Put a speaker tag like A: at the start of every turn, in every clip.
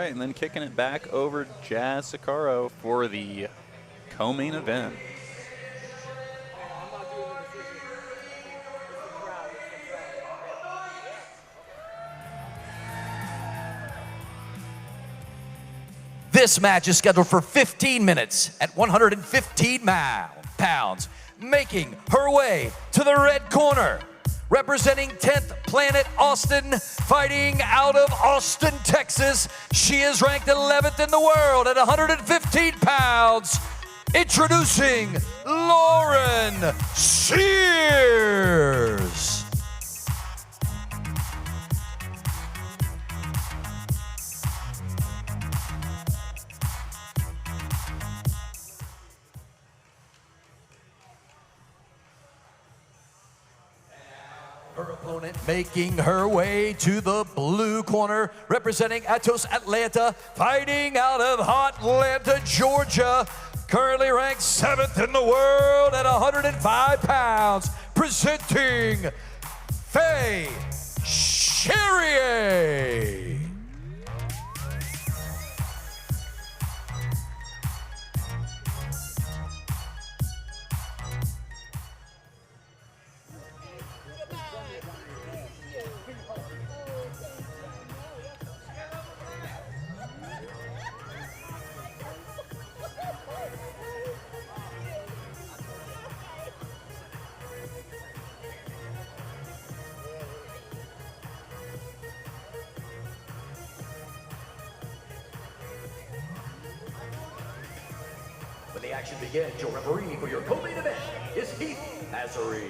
A: right, and then kicking it back over Jazz Sakaro for the co-main event.
B: This match is scheduled for 15 minutes at 115 pounds. Making her way to the red corner, representing 10th Planet Austin, fighting out of Austin, Texas. She is ranked 11th in the world at 115 pounds. Introducing Lorain Sears. Her opponent making her way to the blue corner, representing Atos Atlanta, fighting out of Hot Atlanta, Georgia. Currently ranked 7th in the world at 105 pounds. Presenting Faye Cherrier. When the action begins, your referee for your co-main event is Heath Azari.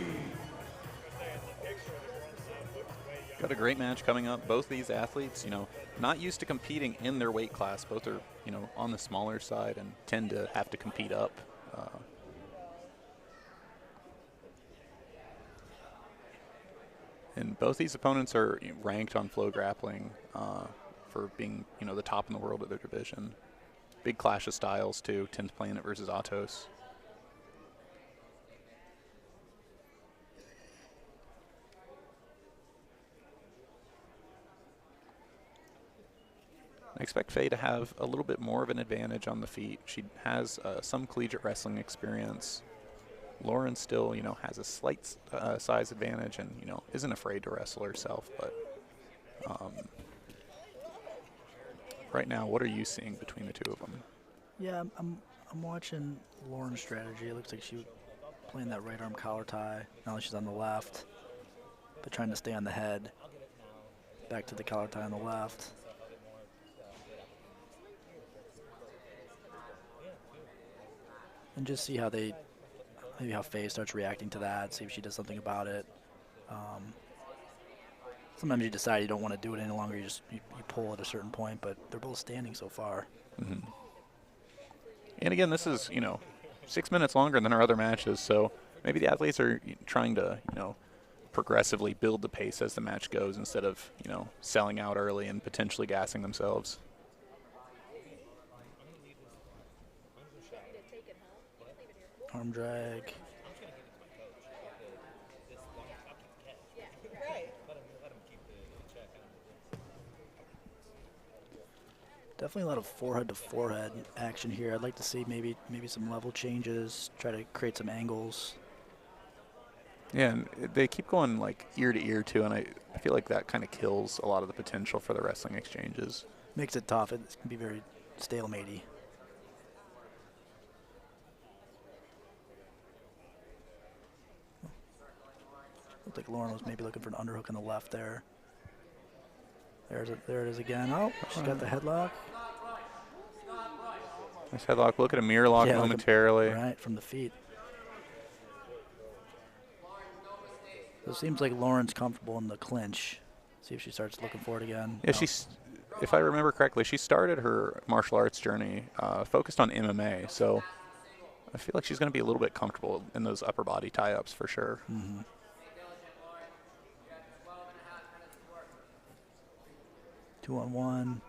A: Got a great match coming up. Both these athletes, not used to competing in their weight class. Both are, on the smaller side and tend to have to compete up. And both these opponents are ranked on Flow Grappling for being, the top in the world of their division. Big clash of styles, too. 10th Planet versus Atos. I expect Faye to have a little bit more of an advantage on the feet. She has some collegiate wrestling experience. Lorain still, has a slight size advantage and, isn't afraid to wrestle herself. But right now, what are you seeing between the two of them?
C: Yeah, I'm watching Lorain's strategy. It looks like she was playing that right arm collar tie. Now she's on the left, but trying to stay on the head. Back to the collar tie on the left. And just see how maybe how Faye starts reacting to that, see if she does something about it. Sometimes you decide you don't want to do it any longer, you pull at a certain point, but they're both standing so far.
A: Mm-hmm. And again, this is, 6 minutes longer than our other matches, so maybe the athletes are trying to, progressively build the pace as the match goes instead of, selling out early and potentially gassing themselves.
C: Arm drag. Definitely a lot of forehead to forehead action here. I'd like to see maybe some level changes, try to create some angles.
A: Yeah, and they keep going like ear to ear too, and I feel like that kind of kills a lot of the potential for the wrestling exchanges.
C: Makes it tough. It can be very stalematey. Looked like Lorain was maybe looking for an underhook on the left there. There it is again. Oh, she's got the headlock.
A: Nice headlock. Look at a mirror lock momentarily.
C: Right, from the feet. So it seems like Lorain's comfortable in the clinch. See if she starts looking for it again.
A: Yeah, if I remember correctly, she started her martial arts journey focused on MMA. So I feel like she's going to be a little bit comfortable in those upper body tie-ups for sure.
C: Mm-hmm. 2-on-1.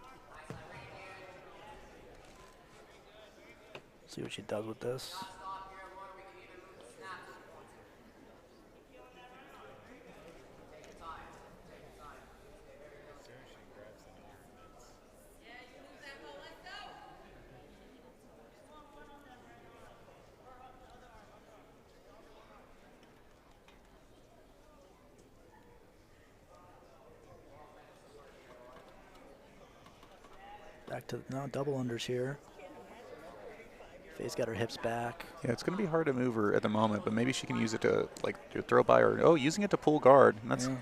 C: See what she does with this. Back to, no, double unders here. Faye's got her hips back.
A: Yeah, it's going to be hard to move her at the moment, but maybe she can use it to, like, to throw by or, oh, using it to pull guard. And that's a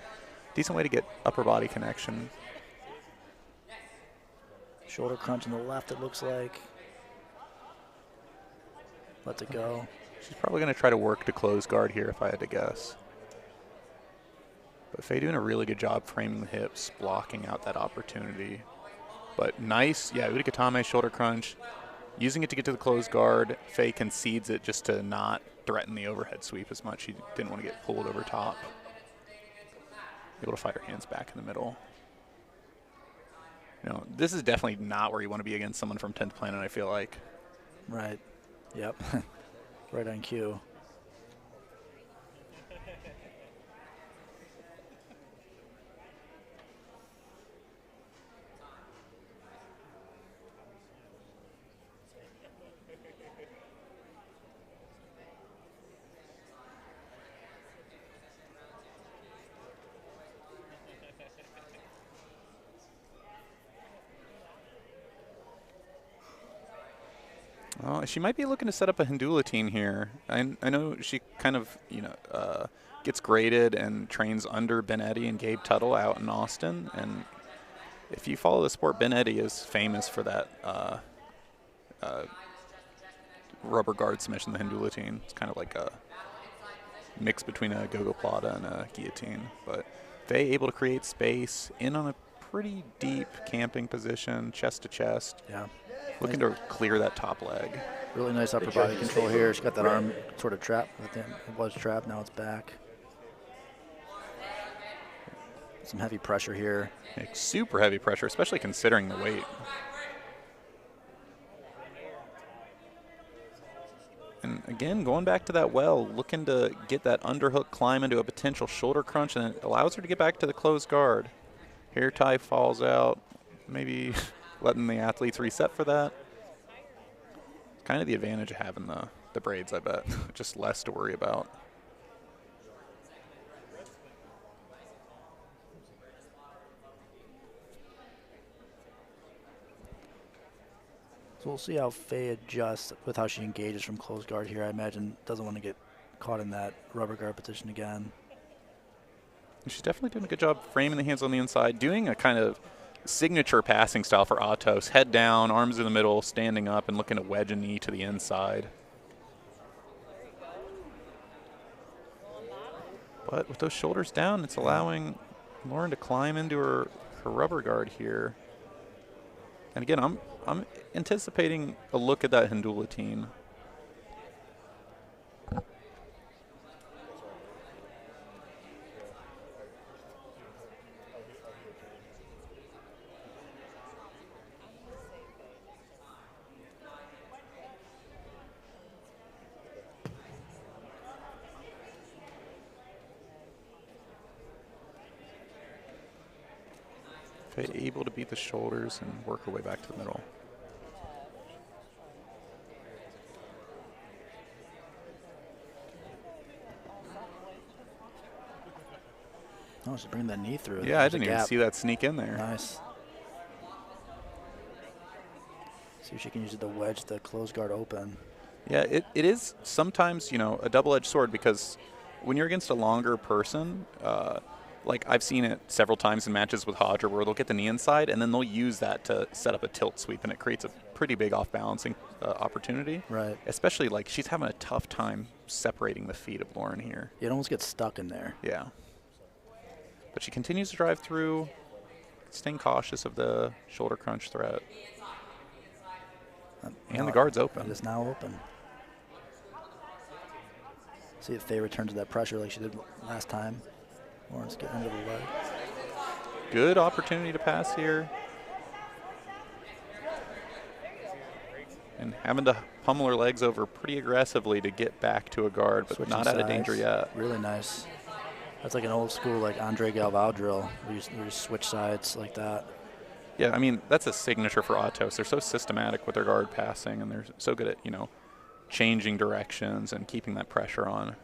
A: decent way to get upper body connection.
C: Shoulder crunch on the left, it looks like. Lets it go.
A: She's probably going to try to work to close guard here, if I had to guess. But Faye doing a really good job framing the hips, blocking out that opportunity. But nice, yeah, Utakatame shoulder crunch. Using it to get to the closed guard. Faye concedes it just to not threaten the overhead sweep as much. She didn't want to get pulled over top. Able to fight her hands back in the middle. You know, this is definitely not where you want to be against someone from 10th Planet, I feel like.
C: Right. Yep. Right on cue.
A: Well, she might be looking to set up a Hindulatine here. I know she kind of, you know, gets graded and trains under Ben Eddy and Gabe Tuttle out in Austin. And if you follow the sport, Ben Eddy is famous for that rubber guard submission, the Hindulatine. It's kind of like a mix between a go-go plata and a guillotine. But Faye able to create space in on a pretty deep camping position, chest to chest.
C: Yeah.
A: Looking to clear that top leg.
C: Really nice upper body control here. She's got that arm sort of trapped. It was trapped, now it's back. Some heavy pressure here.
A: Like super heavy pressure, especially considering the weight. And again, going back to that well, looking to get that underhook climb into a potential shoulder crunch, and it allows her to get back to the closed guard. Hair tie falls out, maybe letting the athletes reset for that. Kind of the advantage of having the braids, I bet. Just less to worry about.
C: So we'll see how Faye adjusts with how she engages from closed guard here. I imagine doesn't want to get caught in that rubber guard position again.
A: She's definitely doing a good job framing the hands on the inside, doing a kind of signature passing style for Atos. Head down, arms in the middle, standing up, and looking to wedge a knee to the inside. But with those shoulders down, it's allowing Lorain to climb into her rubber guard here. And again, I'm anticipating a look at that Hindulatine. Faye able to beat the shoulders and work her way back to the middle.
C: Oh, she's bringing that knee through.
A: Yeah, I didn't even see that sneak in there.
C: Nice. See if she can use it to wedge the closed guard open.
A: Yeah, it is sometimes, you know, a double-edged sword, because when you're against a longer person, like I've seen it several times in matches with Hodger where they'll get the knee inside and then they'll use that to set up a tilt sweep, and it creates a pretty big off-balancing opportunity.
C: Right.
A: Especially like she's having a tough time separating the feet of Lorain here.
C: It almost gets stuck in there.
A: Yeah. But she continues to drive through, staying cautious of the shoulder crunch threat. And the guard's open.
C: It is now open. See if Faye returns to that pressure like she did last time. Lorain's getting under the leg.
A: Good opportunity to pass here. And having to pummel her legs over pretty aggressively to get back to a guard, but
C: Switching
A: not out of
C: sides.
A: danger yet.
C: Really nice. That's like an old school like Andre Galvao drill where you switch sides like that.
A: Yeah, I mean, that's a signature for Atos. They're so systematic with their guard passing, and they're so good at, you know, changing directions and keeping that pressure on.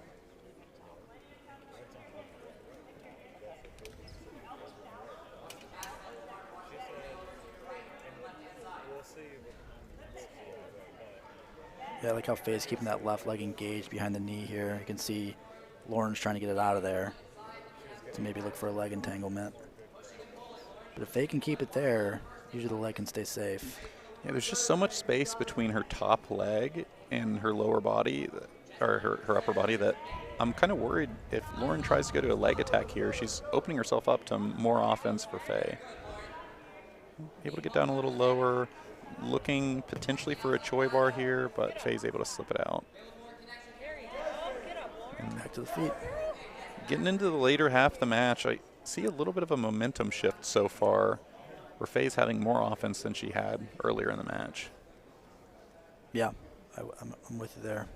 C: Yeah, I like how Faye's keeping that left leg engaged behind the knee here. You can see Lorain's trying to get it out of there to maybe look for a leg entanglement. But if Faye can keep it there, usually the leg can stay safe.
A: Yeah, there's just so much space between her top leg and her lower body, or her upper body, that I'm kind of worried if Lorain tries to go to a leg attack here, she's opening herself up to more offense for Faye. Able to get down a little lower, looking potentially for a Choi bar here, but Faye's able to slip it out.
C: And back to the feet.
A: Getting into the later half of the match, I see a little bit of a momentum shift so far, where Faye's having more offense than she had earlier in the match.
C: Yeah, I'm with you there.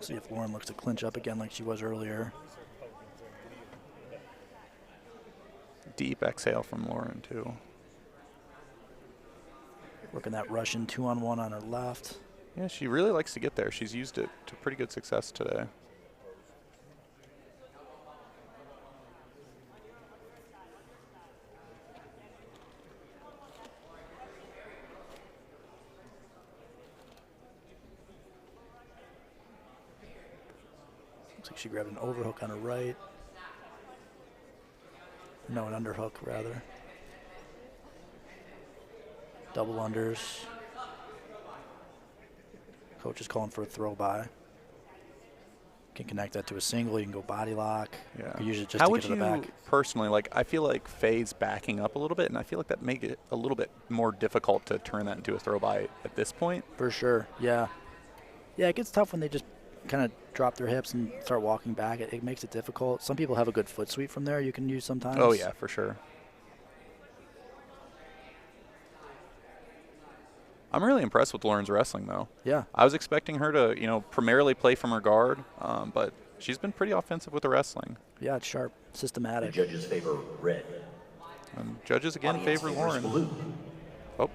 C: See if Lorain looks to clinch up again like she was earlier.
A: Deep exhale from Lorain, too.
C: Working that Russian 2-on-1 on her left.
A: Yeah, she really likes to get there. She's used it to pretty good success today.
C: Looks like she grabbed an overhook on her right. No, an underhook, rather. Double unders. Coach is calling for a throw by. Can connect that to a single. You can go body lock.
A: Yeah.
C: Or use it just
A: How
C: to
A: would
C: get to
A: you
C: the back.
A: personally, like, I feel like Faye's backing up a little bit, and I feel like that make it a little bit more difficult to turn that into a throw by at this point.
C: For sure, yeah. Yeah, it gets tough when they just kind of drop their hips and start walking back. It makes it difficult. Some people have a good foot sweep from there you can use sometimes.
A: Oh, yeah, for sure. I'm really impressed with Lorain's wrestling, though.
C: Yeah.
A: I was expecting her to, primarily play from her guard, but she's been pretty offensive with the wrestling.
C: Yeah, it's sharp, systematic.
D: Judges favor red.
A: And judges again
D: Audience
A: favor
D: favors
A: Lorain.
D: blue.
A: Oh.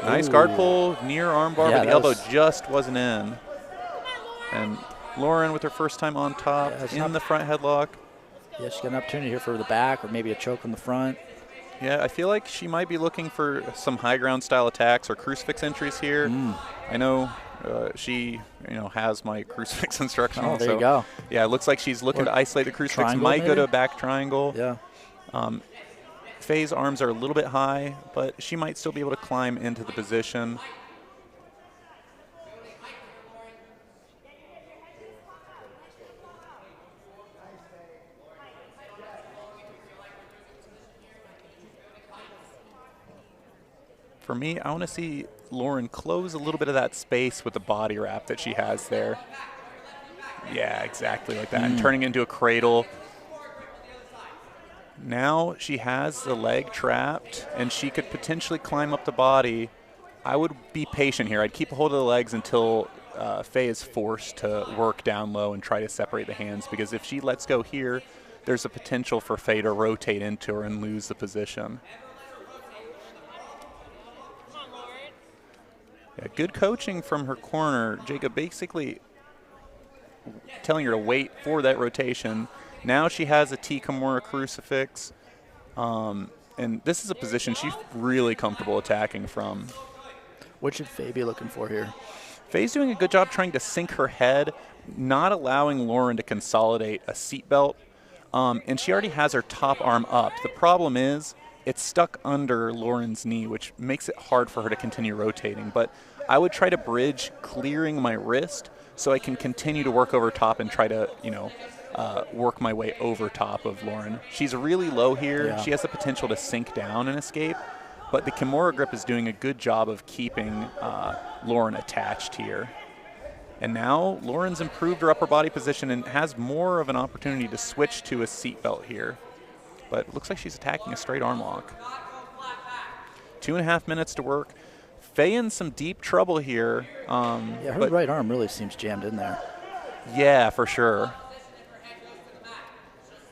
A: Nice guard pull, near armbar,
C: Yeah,
A: but the
C: that
A: elbow
C: was-
A: just wasn't in. And Lorain with her first time on top,
C: Yeah, it's
A: in
C: not-
A: the front headlock.
C: Yeah, she's got an opportunity here for the back or maybe a choke from the front.
A: Yeah, I feel like she might be looking for some high ground style attacks or crucifix entries here. I know she, has my crucifix instruction.
C: Oh, there
A: so
C: you go.
A: Yeah, it looks like she's looking
C: Or
A: to isolate the crucifix.
C: triangle,
A: Might go
C: maybe?
A: to a back triangle.
C: Yeah.
A: Faye's arms are a little bit high, but she might still be able to climb into the position. For me, I want to see Lorain close a little bit of that space with the body wrap that she has there. Yeah, exactly like that. And turning into a cradle. Now she has the leg trapped, and she could potentially climb up the body. I would be patient here. I'd keep a hold of the legs until Faye is forced to work down low and try to separate the hands, because if she lets go here, there's a potential for Faye to rotate into her and lose the position. Yeah, good coaching from her corner. Jacob basically telling her to wait for that rotation. Now she has a T Kimura crucifix. And this is a position she's really comfortable attacking from.
C: What should Faye be looking for here?
A: Faye's doing a good job trying to sink her head, not allowing Lorain to consolidate a seatbelt. And she already has her top arm up. The problem is it's stuck under Lorain's knee, which makes it hard for her to continue rotating. But I would try to bridge clearing my wrist so I can continue to work over top and try to, work my way over top of Lorain. She's really low here.
C: Yeah.
A: She has the potential to sink down and escape. But the Kimura grip is doing a good job of keeping Lorain attached here. And now Lorain's improved her upper body position and has more of an opportunity to switch to a seatbelt here. But it looks like she's attacking a straight arm lock. 2.5 minutes to work. Faye in some deep trouble here.
C: Yeah, her right arm really seems jammed in there.
A: Yeah, for sure.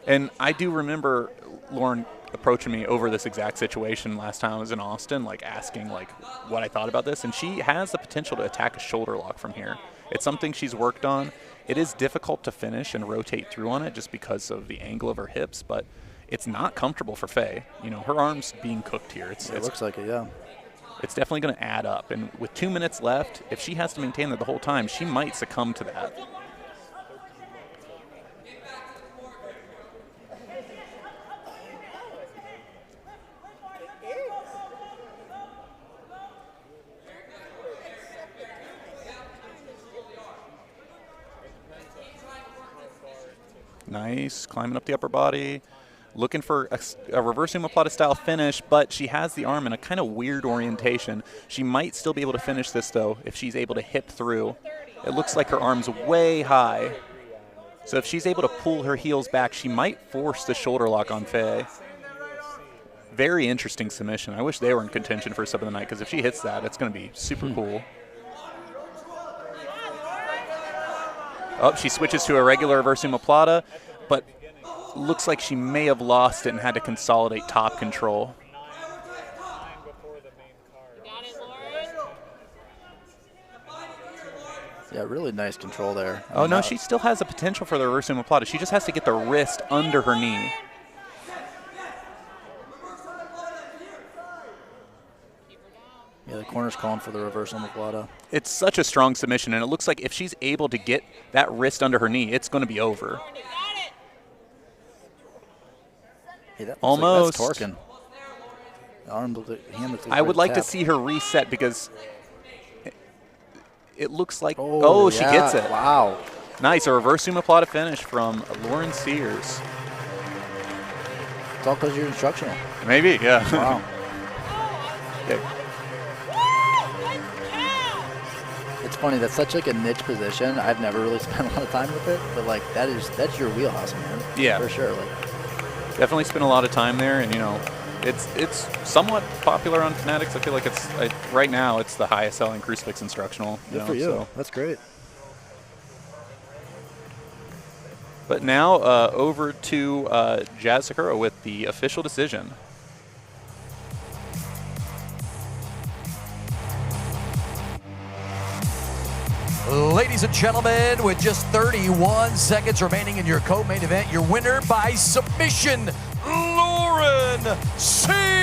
A: And I do remember Lorain approaching me over this exact situation last time I was in Austin, asking what I thought about this. And she has the potential to attack a shoulder lock from here. It's something she's worked on. It is difficult to finish and rotate through on it just because of the angle of her hips, but it's not comfortable for Faye. You know, her arm's being cooked here.
C: It looks like it, yeah.
A: It's definitely going to add up. And with 2 minutes left, if she has to maintain that the whole time, she might succumb to that. Nice, climbing up the upper body, looking for a reverse omoplata style finish, but she has the arm in a kind of weird orientation. She might still be able to finish this, though, if she's able to hip through. It looks like her arm's way high. So if she's able to pull her heels back, she might force the shoulder lock on Faye. Very interesting submission. I wish they were in contention for sub of the night, because if she hits that, it's going to be super cool. Oh, she switches to a regular reverse omoplata, but looks like she may have lost it and had to consolidate top control.
C: Yeah, really nice control there.
A: Oh, no, she still has the potential for the reverse omoplata. She just has to get the wrist under her knee.
C: Yeah, the corner's calling for the reverse omoplata.
A: It's such a strong submission, and it looks like if she's able to get that wrist under her knee, it's going to be over.
C: Hey, that
A: almost.
C: Like, that's torquing. The arm looked like, hand looked like
A: I would like to
C: tap.
A: see her reset because it looks like, oh, she gets it.
C: Wow.
A: Nice, a reverse omoplata finish from Lorain Sears.
C: It's all because you're instructional.
A: Maybe, yeah.
C: Wow.
A: Okay.
C: It's funny, that's such like a niche position. I've never really spent a lot of time with it, but like that's your wheelhouse, man.
A: Yeah.
C: For sure. Like
A: Definitely spend a lot of time there, and you know, it's somewhat popular on Fanatics. I feel like it's right now it's the highest selling crucifix instructional.
C: good for you.
A: So.
C: That's great.
A: But now over to Jazz Sakura with the official decision.
B: Ladies and gentlemen, with just 31 seconds remaining in your co-main event, your winner by submission, Lorain Sears.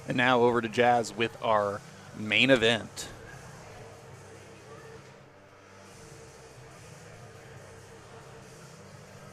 A: And now over to Jazz with our main event.